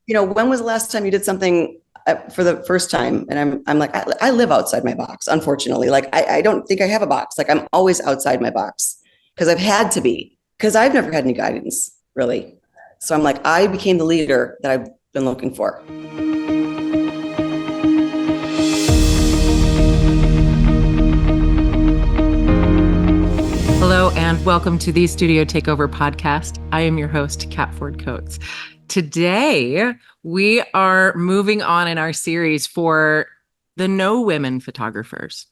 when was the last time you did something for the first time? And I'm like, I live outside my box, unfortunately. Like, I don't think I have a box. Like, I'm always outside my box because I've had to be, because I've never had any guidance, really. So I'm like, I became the leader that I've been looking for. Hello, and welcome to the Studio Takeover podcast. I am your host, Kat Ford Coates. Today, we are moving on in our series for the No Women photographers.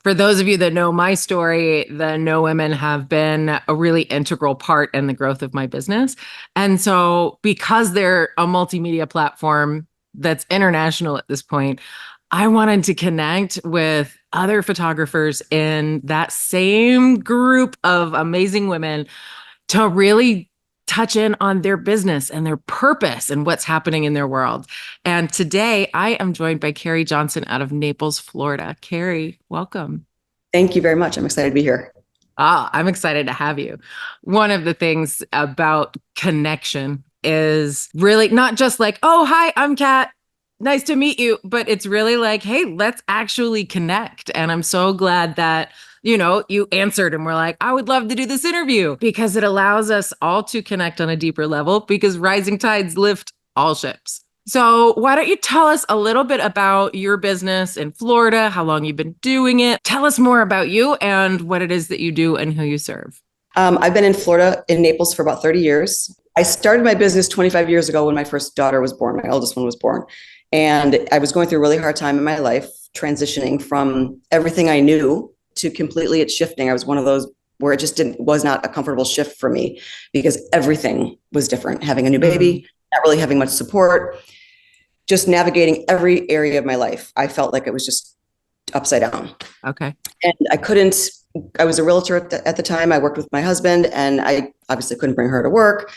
For those of you that know my story, the No Women have been a really integral part in the growth of my business. And so because they're a multimedia platform that's international at this point, I wanted to connect with other photographers in that same group of amazing women to really touch in on their business and their purpose and what's happening in their world. And today I am joined by Keri Johnson out of Naples, Florida. Keri, welcome. Thank you very much. I'm excited to be here. I'm excited to have you. One of the things about connection is really not just like, oh, hi, I'm Kat. Nice to meet you. But it's really like, hey, let's actually connect. And I'm so glad that, you answered and we're like, I would love to do this interview because it allows us all to connect on a deeper level because rising tides lift all ships. So why don't you tell us a little bit about your business in Florida, how long you've been doing it? Tell us more about you and what it is that you do and who you serve. I've been in Florida, in Naples, for about 30 years. I started my business 25 years ago when my first daughter was born. My oldest one was born. And I was going through a really hard time in my life, transitioning from everything I knew to completely it shifting. I was one of those where it just was not a comfortable shift for me because everything was different. Having a new baby, not really having much support, just navigating every area of my life. I felt like it was just upside down. Okay. And I was a realtor at the time. I worked with my husband and I obviously couldn't bring her to work.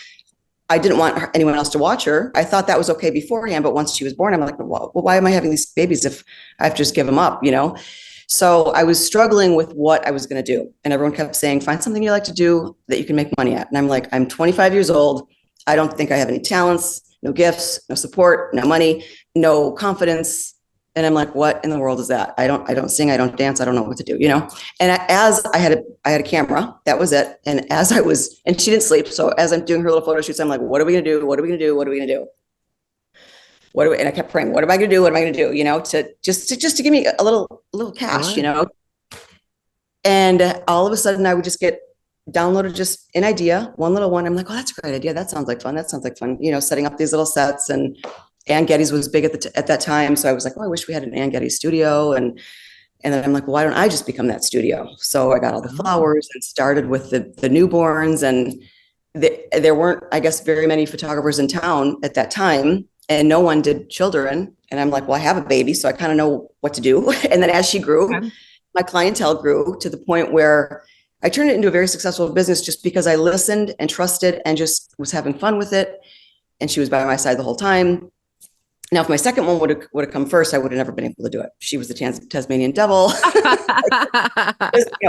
I didn't want anyone else to watch her. I thought that was okay beforehand, but once she was born, I'm like, well, why am I having these babies if I have to just give them up, So I was struggling with what I was going to do. And everyone kept saying, find something you like to do that you can make money at. And I'm like, I'm 25 years old. I don't think I have any talents, no gifts, no support, no money, no confidence. And I'm like, what in the world is that? I don't sing, I don't dance, I don't know what to do, And I had a camera, that was it. And and she didn't sleep. So as I'm doing her little photo shoots, I'm like, what are we gonna do? What are we gonna do? What are we gonna do? And I kept praying, what am I gonna do? What am I gonna do? To just give me a little cash, And all of a sudden I would just get downloaded just an idea, one little one. I'm like, oh, that's a great idea. That sounds like fun. Setting up these little sets. And Ann Getty's was big at that time. So I was like, oh, I wish we had an Ann Getty studio. And then I'm like, well, why don't I just become that studio? So I got all the flowers and started with the newborns. And there weren't, I guess, very many photographers in town at that time. And no one did children. And I'm like, well, I have a baby, so I kind of know what to do. And then as she grew, my clientele grew to the point where I turned it into a very successful business just because I listened and trusted and just was having fun with it. And she was by my side the whole time. Now, if my second one would have come first, I would have never been able to do it. She was the Tasmanian devil,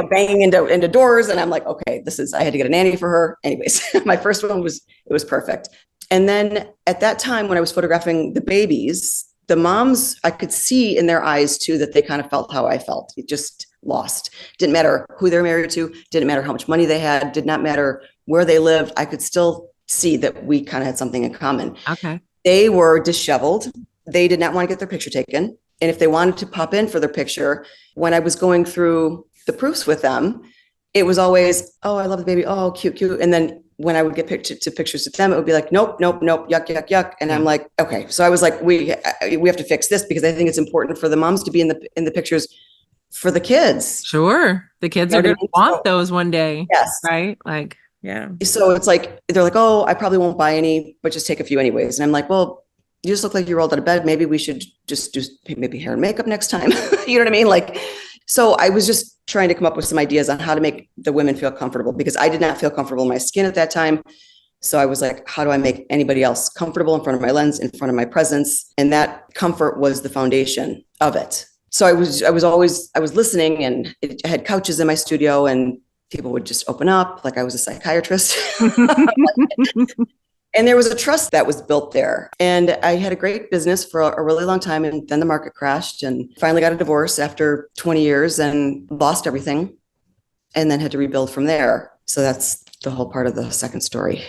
banging into doors. And I'm like, okay, I had to get a nanny for her. Anyways, my first one it was perfect. And then at that time, when I was photographing the babies, the moms, I could see in their eyes too, that they kind of felt how I felt. It just lost. Didn't matter who they're married to. Didn't matter how much money they had. Did not matter where they lived. I could still see that we kind of had something in common. Okay. They were disheveled. They did not want to get their picture taken. And if they wanted to pop in for their picture, when I was going through the proofs with them, it was always, oh, I love the baby. Oh, cute, cute. And then when I would get pictures with them, it would be like, nope, yuck, yuck, yuck. And I'm like, okay. So I was like, we have to fix this because I think it's important for the moms to be in the pictures for the kids. Sure. The kids are going to want those one day. Yes. Right? Like, yeah. So it's like, they're like, oh, I probably won't buy any, but just take a few anyways. And I'm like, well, you just look like you rolled out of bed. Maybe we should just do maybe hair and makeup next time. You know what I mean? Like, so I was just trying to come up with some ideas on how to make the women feel comfortable because I did not feel comfortable in my skin at that time. So I was like, how do I make anybody else comfortable in front of my lens, in front of my presence? And that comfort was the foundation of it. So I was listening, and I had couches in my studio and people would just open up like I was a psychiatrist. And there was a trust that was built there. And I had a great business for a really long time. And then the market crashed and finally got a divorce after 20 years and lost everything and then had to rebuild from there. So that's the whole part of the second story.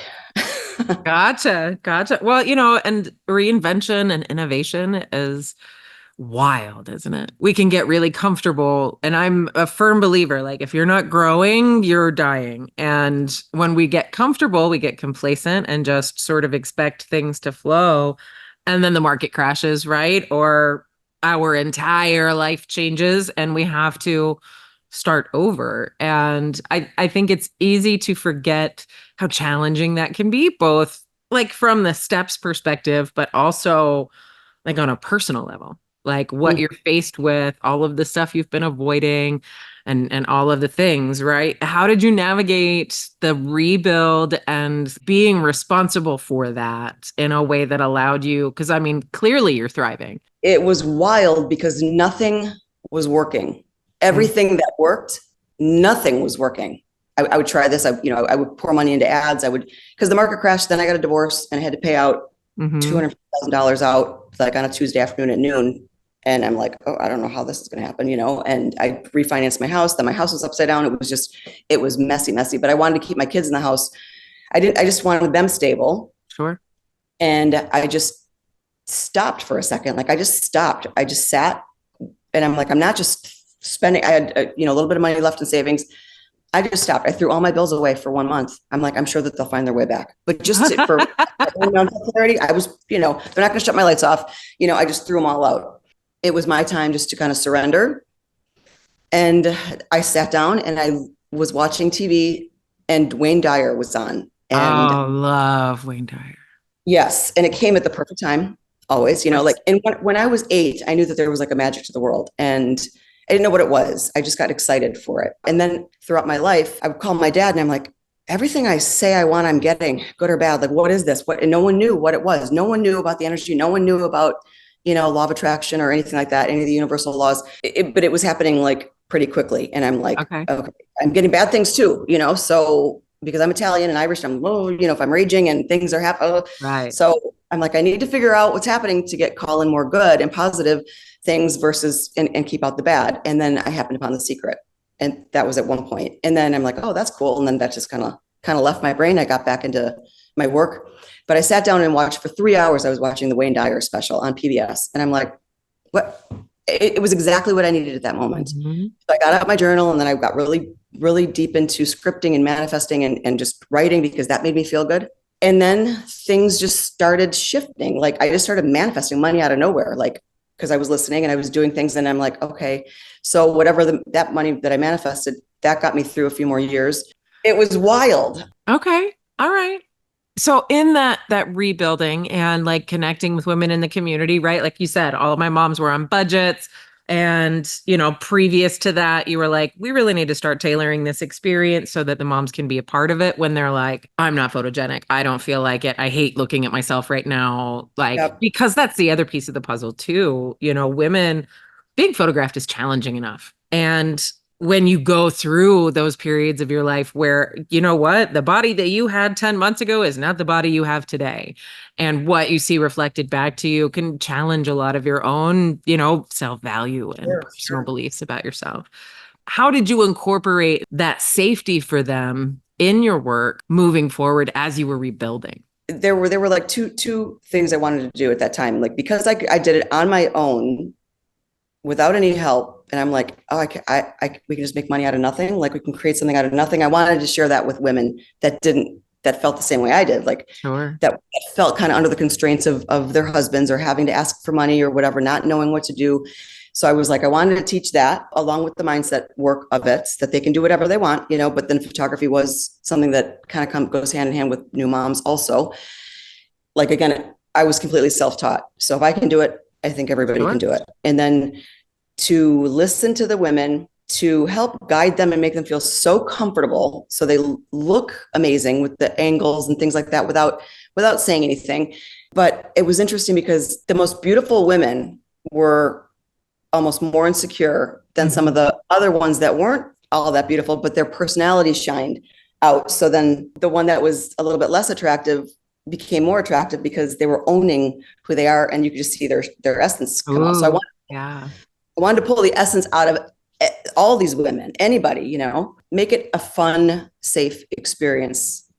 Gotcha. Gotcha. Well, and reinvention and innovation is wild, isn't it? We can get really comfortable. And I'm a firm believer, like if you're not growing, you're dying. And when we get comfortable, we get complacent and just sort of expect things to flow. And then the market crashes, right? Or our entire life changes and we have to start over. And I think it's easy to forget how challenging that can be, both like from the steps perspective, but also like on a personal level, like what you're faced with, all of the stuff you've been avoiding and all of the things, right? How did you navigate the rebuild and being responsible for that in a way that allowed you? Because I mean, clearly you're thriving. It was wild because nothing was working. Everything that worked, nothing was working. I would try this. I would pour money into ads. Because the market crashed. Then I got a divorce and I had to pay out $250,000 out like on a Tuesday afternoon at noon. And I'm like, oh, I don't know how this is going to happen, and I refinanced my house. Then my house was upside down. It was messy, but I wanted to keep my kids in the house. I just wanted them stable. Sure. And I just stopped for a second. Like I just stopped. I just sat and I'm like, I'm not just spending. I had, a little bit of money left in savings. I just stopped. I threw all my bills away for 1 month. I'm like, I'm sure that they'll find their way back. But just for clarity, I was, they're not going to shut my lights off. I just threw them all out. It was my time just to kind of surrender. And I sat down and I was watching TV and Wayne Dyer was on. And love Wayne Dyer. Yes. And it came at the perfect time always, and when I was 8, I knew that there was like a magic to the world and I didn't know what it was. I just got excited for it. And then throughout my life, I would call my dad and I'm like, everything I say I want, I'm getting, good or bad. Like, what is this? And no one knew what it was. No one knew about the energy. No one knew about, law of attraction or anything like that, any of the universal laws. But it was happening like pretty quickly. And I'm like, okay, I'm getting bad things too, so because I'm Italian and Irish, I'm, if I'm raging and things are happening. Right. So I'm like, I need to figure out what's happening to call in more good and positive things versus and keep out the bad. And then I happened upon The Secret. And that was at one point. And then I'm like, oh, that's cool. And then that just kind of left my brain. I got back into my work. But I sat down and watched for 3 hours. I was watching the Wayne Dyer special on PBS. And I'm like, what? It was exactly what I needed at that moment. So I got out my journal and then I got really, really deep into scripting and manifesting and just writing because that made me feel good. And then things just started shifting. Like I just started manifesting money out of nowhere, like because I was listening and I was doing things. And I'm like, okay, so whatever that money that I manifested, that got me through a few more years. It was wild. Okay. All right. So in that rebuilding and like connecting with women in the community, right? Like you said, all of my moms were on budgets. And, previous to that, you were like, we really need to start tailoring this experience so that the moms can be a part of it when they're like, I'm not photogenic. I don't feel like it. I hate looking at myself right now. Like, because that's the other piece of the puzzle too. Women, being photographed is challenging enough. And when you go through those periods of your life where, the body that you had 10 months ago is not the body you have today. And what you see reflected back to you can challenge a lot of your own, self-value and personal beliefs about yourself. How did you incorporate that safety for them in your work moving forward as you were rebuilding? There were like two things I wanted to do at that time. Like, because I did it on my own without any help. And I'm like, oh, we can just make money out of nothing. Like we can create something out of nothing. I wanted to share that with women that felt the same way I did. Like that felt kind of under the constraints of their husbands or having to ask for money or whatever, not knowing what to do. So I was like, I wanted to teach that along with the mindset work of it, that they can do whatever they want, but then photography was something that kind of goes hand in hand with new moms also. Like, again, I was completely self-taught. So if I can do it, I think everybody can do it. And then to listen to the women, to help guide them and make them feel so comfortable so they look amazing with the angles and things like that without saying anything. But it was interesting because the most beautiful women were almost more insecure than some of the other ones that weren't all that beautiful, but their personalities shined out. So then the one that was a little bit less attractive became more attractive because they were owning who they are, and you could just see their essence come out. So Ooh, yeah. I wanted to pull the essence out of all these women, anybody, make it a fun, safe experience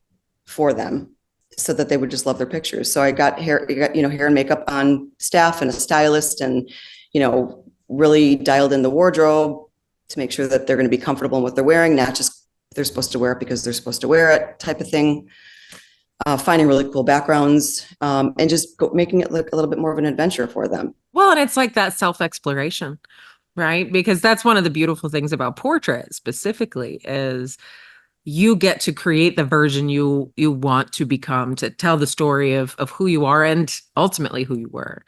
for them so that they would just love their pictures. So I got hair and makeup on staff and a stylist, and, really dialed in the wardrobe to make sure that they're going to be comfortable in what they're wearing, not just they're supposed to wear it because they're supposed to wear it type of thing. Finding really cool backgrounds, and just making it look a little bit more of an adventure for them. Well, and it's like that self-exploration, right? Because that's one of the beautiful things about portrait specifically is you get to create the version you want to become, to tell the story of who you are and ultimately who you were.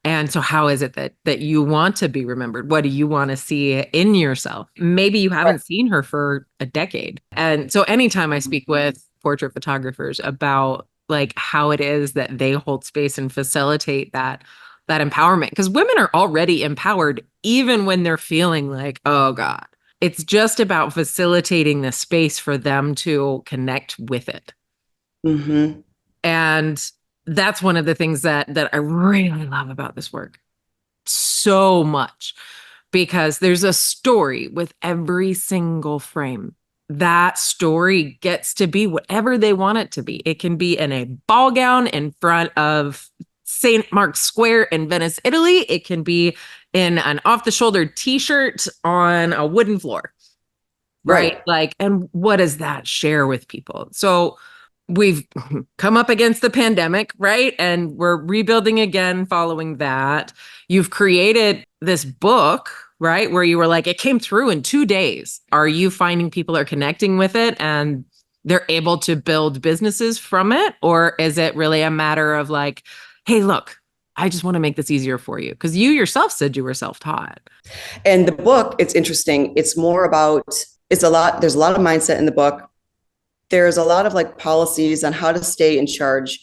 And so how is it that you want to be remembered? What do you want to see in yourself? Maybe you haven't seen her for a decade. And so anytime I speak with portrait photographers about like how it is that they hold space and facilitate that empowerment, because women are already empowered even when they're feeling like, oh God. It's just about facilitating the space for them to connect with it. Mm-hmm. And that's one of the things that I really love about this work so much, because there's a story with every single frame. That story gets to be whatever they want it to be. It can be in a ball gown in front of St. Mark's Square in Venice, Italy. It can be in an off-the-shoulder t-shirt on a wooden floor. Right? Like, and what does that share with people? So we've come up against the pandemic, right? And we're rebuilding again following that. You've created this book, right? Where you were like, it came through in 2 days. Are you finding people are connecting with it and they're able to build businesses from it? Or is it really a matter of like, hey, look, I just want to make this easier for you? Because you yourself said you were self-taught. And the book, it's interesting. It's more about, there's a lot of mindset in the book. There's a lot of like policies on how to stay in charge.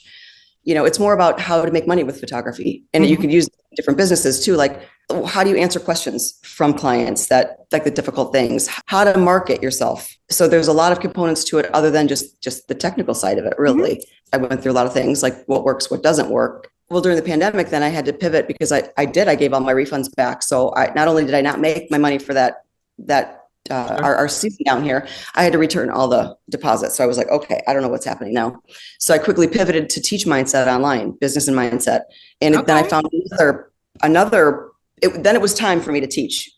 It's more about how to make money with photography. And you can use different businesses too. Like, how do you answer questions from clients, that like the difficult things, how to market yourself. So there's a lot of components to it other than just the technical side of it, really. I went through a lot of things like what works, what doesn't work. Well, during the pandemic, then I had to pivot because I gave all my refunds back. So not only did I not make my money for that our season down here, I had to return all the deposits. So I was like, okay, I don't know what's happening now. So I quickly pivoted to teach mindset online, business and mindset. And then I found then it was time for me to teach.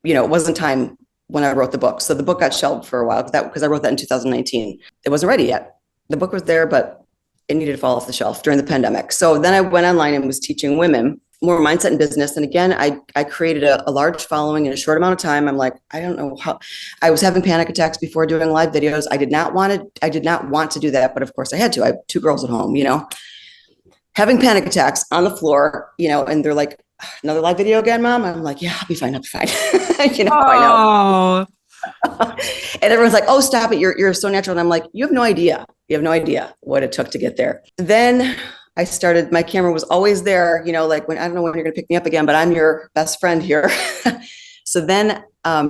It wasn't time when I wrote the book. So the book got shelved for a while because I wrote that in 2019. It wasn't ready yet. The book was there, but it needed to fall off the shelf during the pandemic. So then I went online and was teaching women more mindset and business. And again, I created a large following in a short amount of time. I'm like, I don't know how. I was having panic attacks before doing live videos. I did not want to do that, but of course I had to. I have 2 girls at home, having panic attacks on the floor, and they're like, another live video again, Mom? I'm like, yeah, I'll be fine. I know. And everyone's like, oh, stop it. You're so natural. And I'm like, you have no idea. You have no idea what it took to get there. Then I started, my camera was always there, like when, I don't know when you're going to pick me up again, but I'm your best friend here. So then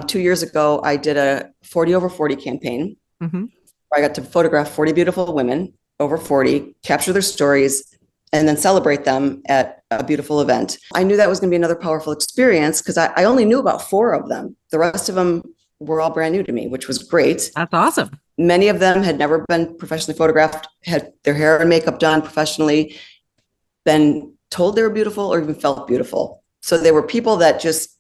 2 years ago, I did a 40 over 40 campaign. Where I got to photograph 40 beautiful women over 40, capture their stories, and then celebrate them at a beautiful event. I knew that was going to be another powerful experience because I only knew about 4 of them. The rest of them were all brand new to me, which was great. That's awesome. Many of them had never been professionally photographed, had their hair and makeup done professionally, been told they were beautiful or even felt beautiful. So they were people that just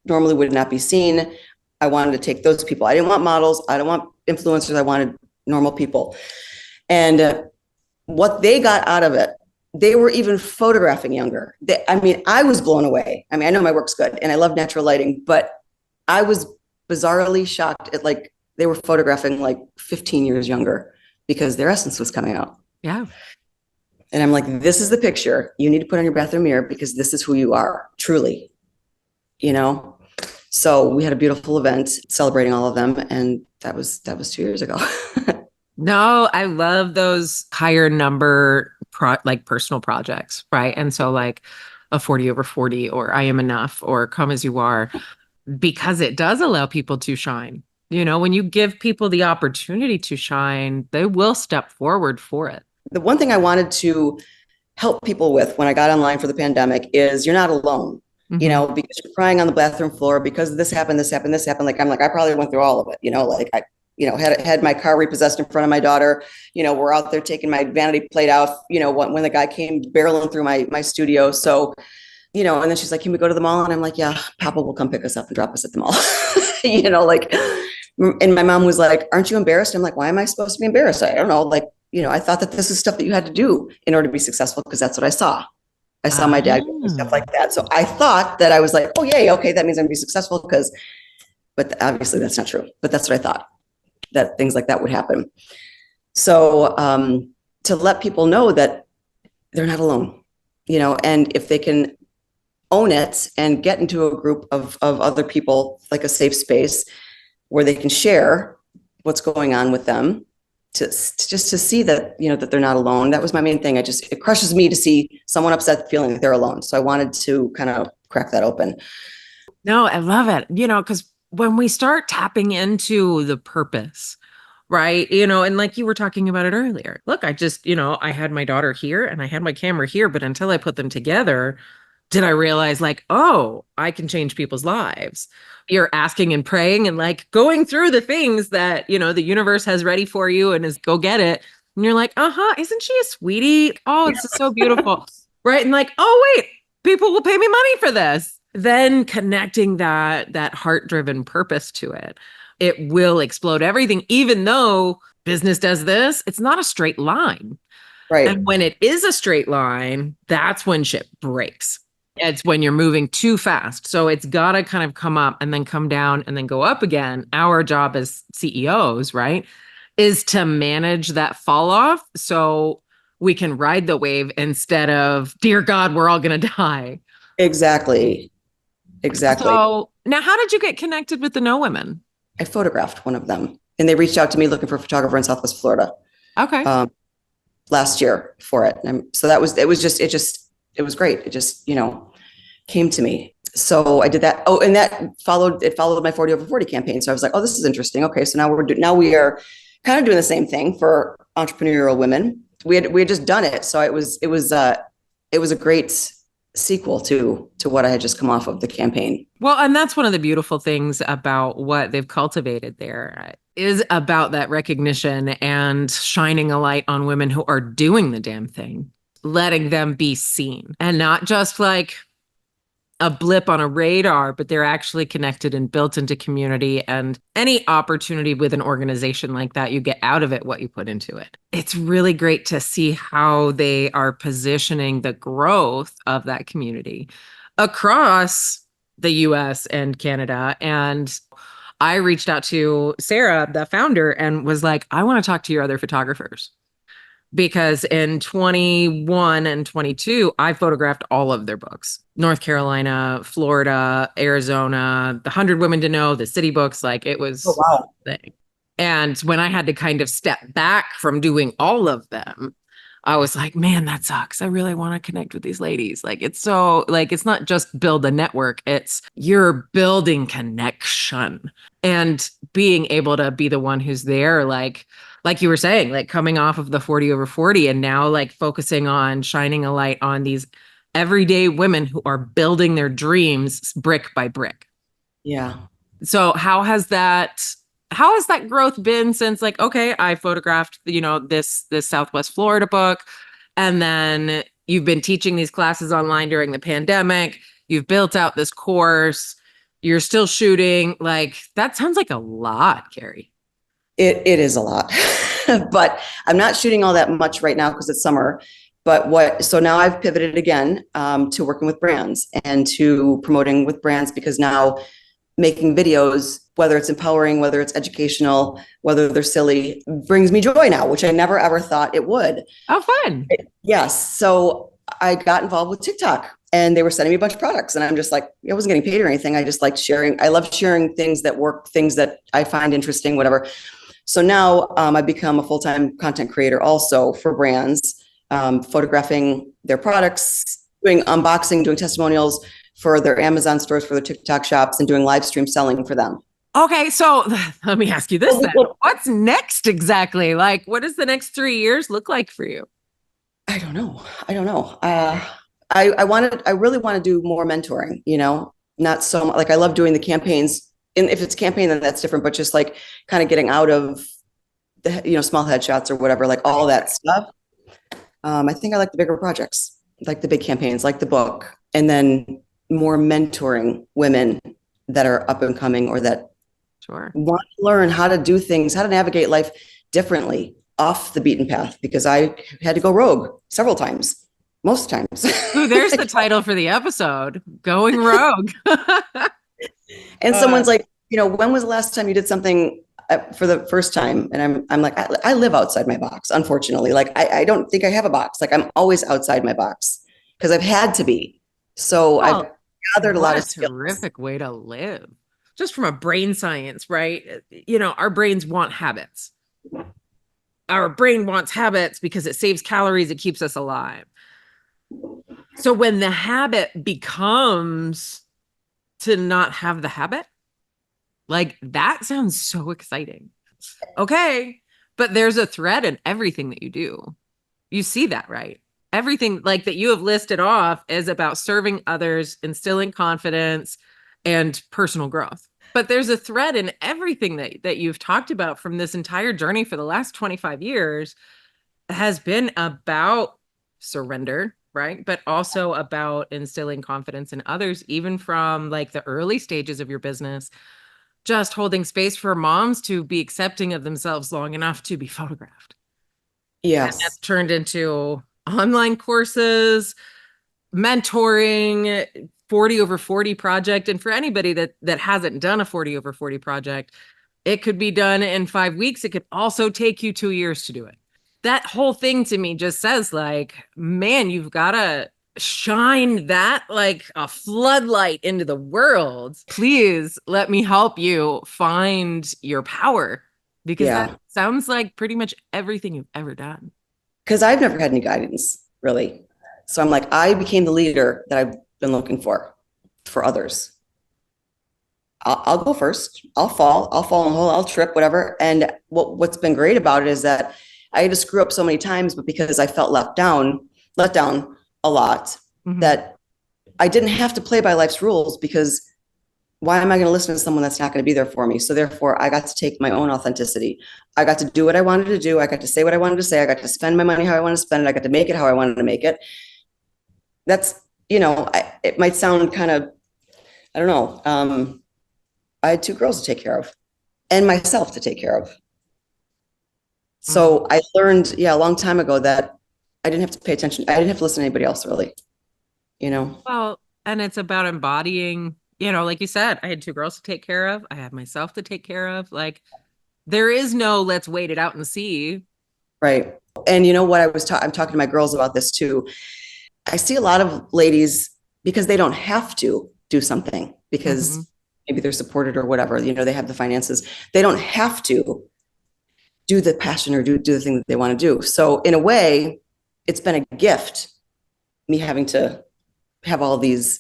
normally would not be seen. I wanted to take those people. I didn't want models. I don't want influencers. I wanted normal people. And what they got out of it, they were even photographing younger. I was blown away. I know my work's good and I love natural lighting, but I was bizarrely shocked at like they were photographing like 15 years younger because their essence was coming out. Yeah. And I'm like, this is the picture you need to put on your bathroom mirror because this is who you are, truly, So we had a beautiful event celebrating all of them. And that was 2 years ago. No, I love those higher number personal projects, right? And so like a 40 over 40 or I Am Enough or Come As You Are, because it does allow people to shine. When you give people the opportunity to shine, they will step forward for it. the one thing I wanted to help people with when I got online for the pandemic is you're not alone, because you're crying on the bathroom floor because this happened, this happened, this happened. Like, I'm like, I probably went through all of it, like I, had my car repossessed in front of my daughter, we're out there taking my vanity plate out, when the guy came barreling through my studio. So, and then she's like, can we go to the mall? And I'm like, yeah, Papa will come pick us up and drop us at the mall. Like, and my mom was like, aren't you embarrassed? I'm like, why am I supposed to be embarrassed? I don't know. Like, I thought that this is stuff that you had to do in order to be successful, because that's what I saw. I saw my dad do stuff like that. So I thought that I was like, oh, yay, okay, that means I'm going to be successful, but obviously that's not true. But that's what I thought, that things like that would happen. So to let people know that they're not alone, and if they can own it and get into a group of other people, like a safe space where they can share what's going on with them, to just to see that, that they're not alone. That was my main thing. It crushes me to see someone upset feeling that they're alone. So I wanted to kind of crack that open. No, I love it. Because when we start tapping into the purpose, right? And like you were talking about it earlier, look, I just, I had my daughter here and I had my camera here, but until I put them together, did I realize like, oh, I can change people's lives. You're asking and praying and like going through the things that, the universe has ready for you and is go get it. And you're like, isn't she a sweetie? Oh, it's just so beautiful. Right. And like, oh, wait, people will pay me money for this. Then connecting that heart-driven purpose to it, it will explode everything. Even though business does this, it's not a straight line. Right. And when it is a straight line, that's when shit breaks. It's when you're moving too fast. So it's got to kind of come up and then come down and then go up again. Our job as CEOs, right, is to manage that fall off so we can ride the wave instead of, dear God, we're all going to die. Exactly. So now how did you get connected with the No Women? I photographed one of them and they reached out to me looking for a photographer in Southwest Florida. Okay. Last year for it. So it was great. It just, came to me. So I did that. Oh, and it followed my 40 over 40 campaign. So I was like, oh, this is interesting. Okay. So now we are kind of doing the same thing for entrepreneurial women. We had just done it. So it was a great sequel to what I had just come off of the campaign. Well, and that's one of the beautiful things about what they've cultivated there is about that recognition and shining a light on women who are doing the damn thing, letting them be seen and not just like a blip on a radar, but they're actually connected and built into community. And any opportunity with an organization like that, you get out of it what you put into it. It's really great to see how they are positioning the growth of that community across the US and Canada. And I reached out to Sarah, the founder, and was like, I want to talk to your other photographers. Because in 21 and 22, I photographed all of their books. North Carolina, Florida, Arizona, the 100 Women to Know, the city books, like it was. Oh, wow. Thing. And when I had to kind of step back from doing all of them, I was like, man, that sucks. I really want to connect with these ladies. Like, it's so like, it's not just build a network. It's you're building connection and being able to be the one who's there, like you were saying, like coming off of the 40 over 40 and now like focusing on shining a light on these everyday women who are building their dreams brick by brick. Yeah. So how has that growth been since like, okay, I photographed, this Southwest Florida book, and then you've been teaching these classes online during the pandemic. You've built out this course. You're still shooting. Like that sounds like a lot, Keri. It is a lot, but I'm not shooting all that much right now because it's summer. So now I've pivoted again to working with brands and to promoting with brands, because now making videos, whether it's empowering, whether it's educational, whether they're silly, brings me joy now, which I never ever thought it would. Oh, fun. Yes. So I got involved with TikTok and they were sending me a bunch of products and I'm just like, I wasn't getting paid or anything. I just liked sharing. I love sharing things that work, things that I find interesting, whatever. So now I've become a full-time content creator also for brands, photographing their products, doing unboxing, doing testimonials for their Amazon stores, for their TikTok shops, and doing live stream selling for them. Okay, so let me ask you this then. What's next exactly? Like, what does the next 3 years look like for you? I don't know. I don't know. I really want to do more mentoring, not so much like I love doing the campaigns. And if it's campaign, then that's different, but just like kind of getting out of the, small headshots or whatever, like all that stuff. I think I like the bigger projects, like the big campaigns, like the book, and then more mentoring women that are up and coming or that Sure. want to learn how to do things, how to navigate life differently off the beaten path, because I had to go rogue several times, most times. Ooh, there's the title for the episode, Going Rogue. And someone's like, when was the last time you did something for the first time? And I'm like, I live outside my box, unfortunately. Like, I don't think I have a box. Like, I'm always outside my box because I've had to be. So I've gathered a lot of skills. Terrific way to live. Just from a brain science, right? Our brains want habits. Our brain wants habits because it saves calories, it keeps us alive. So when the habit becomes to not have the habit, like that sounds so exciting. Okay, but there's a thread in everything that you do. You see that, right? Everything like that you have listed off is about serving others, instilling confidence, and personal growth. But there's a thread in everything that you've talked about from this entire journey for the last 25 years has been about surrender, right? But also about instilling confidence in others, even from like the early stages of your business, just holding space for moms to be accepting of themselves long enough to be photographed. Yes. And that's turned into online courses, mentoring, 40 over 40 project. And for anybody that hasn't done a 40 over 40 project, it could be done in 5 weeks. It could also take you 2 years to do it. That whole thing to me just says like, man, you've got to shine that like a floodlight into the world. Please let me help you find your power, because that sounds like pretty much everything you've ever done. Because I've never had any guidance, really. So I'm like, I became the leader that I've been looking for others. I'll go first. I'll fall in the hole. I'll trip, whatever. And what's been great about it is that I had to screw up so many times, but because I felt let down a lot, that I didn't have to play by life's rules, because why am I going to listen to someone that's not going to be there for me? So therefore, I got to take my own authenticity. I got to do what I wanted to do. I got to say what I wanted to say. I got to spend my money how I wanted to spend it. I got to make it how I wanted to make it. That's, it might sound kind of, I don't know. I had 2 girls to take care of and myself to take care of. So I learned, a long time ago that I didn't have to pay attention. I didn't have to listen to anybody else, really, Well, and it's about embodying, like you said, I had 2 girls to take care of. I had myself to take care of. Like, there is no, let's wait it out and see. Right. And what I'm talking to my girls about this too. I see a lot of ladies, because they don't have to do something because maybe they're supported or whatever, they have the finances. They don't have to do the passion or do the thing that they want to do. So in a way, it's been a gift, me having to have all these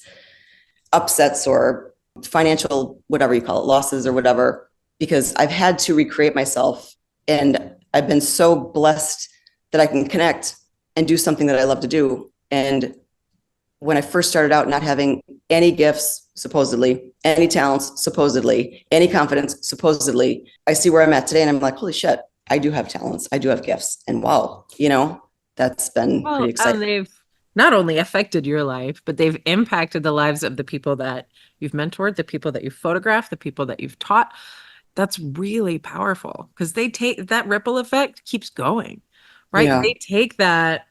upsets or financial, whatever you call it, losses or whatever, because I've had to recreate myself. And I've been so blessed that I can connect and do something that I love to do. And when I first started out, not having any gifts, supposedly, any talents, supposedly, any confidence, supposedly, I see where I'm at today. And I'm like, holy shit, I do have talents. I do have gifts. And wow, that's been pretty exciting. They've not only affected your life, but they've impacted the lives of the people that you've mentored, the people that you've photographed, the people that you've taught. That's really powerful, because they take that ripple effect keeps going, right? Yeah. They take that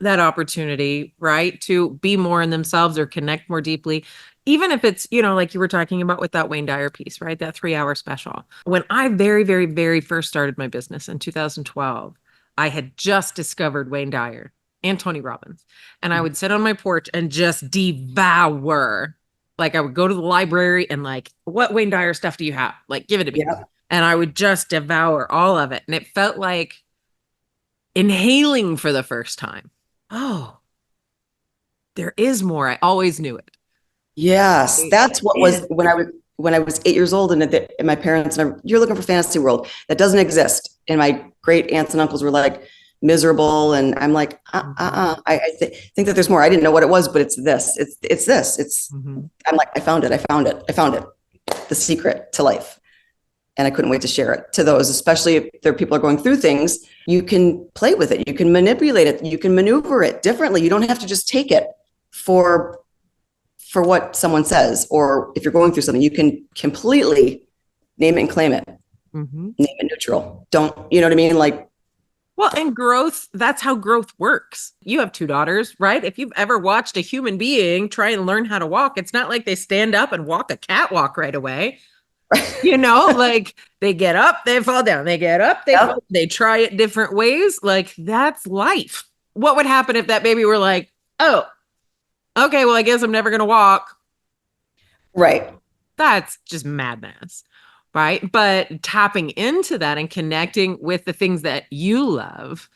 opportunity, right, to be more in themselves or connect more deeply, even if it's, like you were talking about with that Wayne Dyer piece, right? That 3-hour special. When I very, very, very first started my business in 2012, I had just discovered Wayne Dyer and Tony Robbins. And I would sit on my porch and just devour. Like, I would go to the library and like, what Wayne Dyer stuff do you have? Like, give it to me. Yeah. And I would just devour all of it. And it felt like inhaling for the first time. Oh, there is more. I always knew it. Yes, that's what was when I was 8 years old, and my parents, you're looking for fantasy world that doesn't exist. And my great aunts and uncles were like, miserable. And I'm like, think that there's more. I didn't know what it was, but it's this. It's this. I'm like, I found it. The secret to life. And I couldn't wait to share it to those, especially if there are people are going through things. You can play with it. You can manipulate it. You can maneuver it differently. You don't have to just take it for what someone says, or if you're going through something, you can completely name it and claim it. Name it neutral. Don't, you know what I mean? Like, well, and growth, that's how growth works. You have 2 daughters, right? If you've ever watched a human being try and learn how to walk, it's not like they stand up and walk a catwalk right away. Like they get up, they fall down, they get up, they try it different ways. Like, that's life. What would happen if that baby were like, oh, okay, well, I guess I'm never going to walk. Right. That's just madness. Right. But tapping into that and connecting with the things that you love,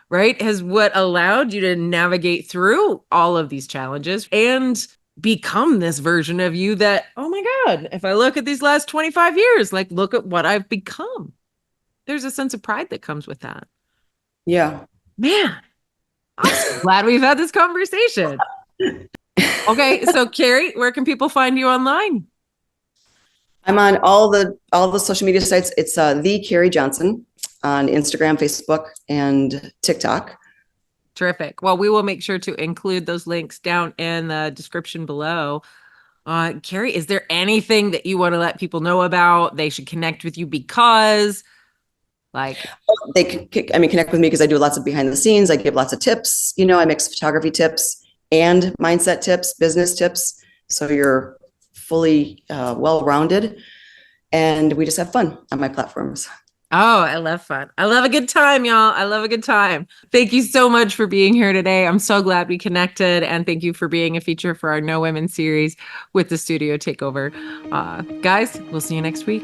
right, is what allowed you to navigate through all of these challenges and become this version of you that, oh my God, if I look at these last 25 years, like, look at what I've become. There's a sense of pride that comes with that. Yeah. Man, I'm so glad we've had this conversation. Okay. So Keri, where can people find you online? I'm on all the social media sites. It's the Keri Johnson on Instagram, Facebook, and TikTok. Terrific. Well, we will make sure to include those links down in the description below. Keri, is there anything that you want to let people know about? They should connect with you because, like, they connect with me because I do lots of behind the scenes. I give lots of tips. I mix photography tips and mindset tips, business tips. So you're fully well-rounded, and we just have fun on my platforms. Oh, I love fun. I love a good time, y'all. I love a good time. Thank you so much for being here today. I'm so glad we connected, and thank you for being a feature for our No Women series with the Studio Takeover. Guys, we'll see you next week.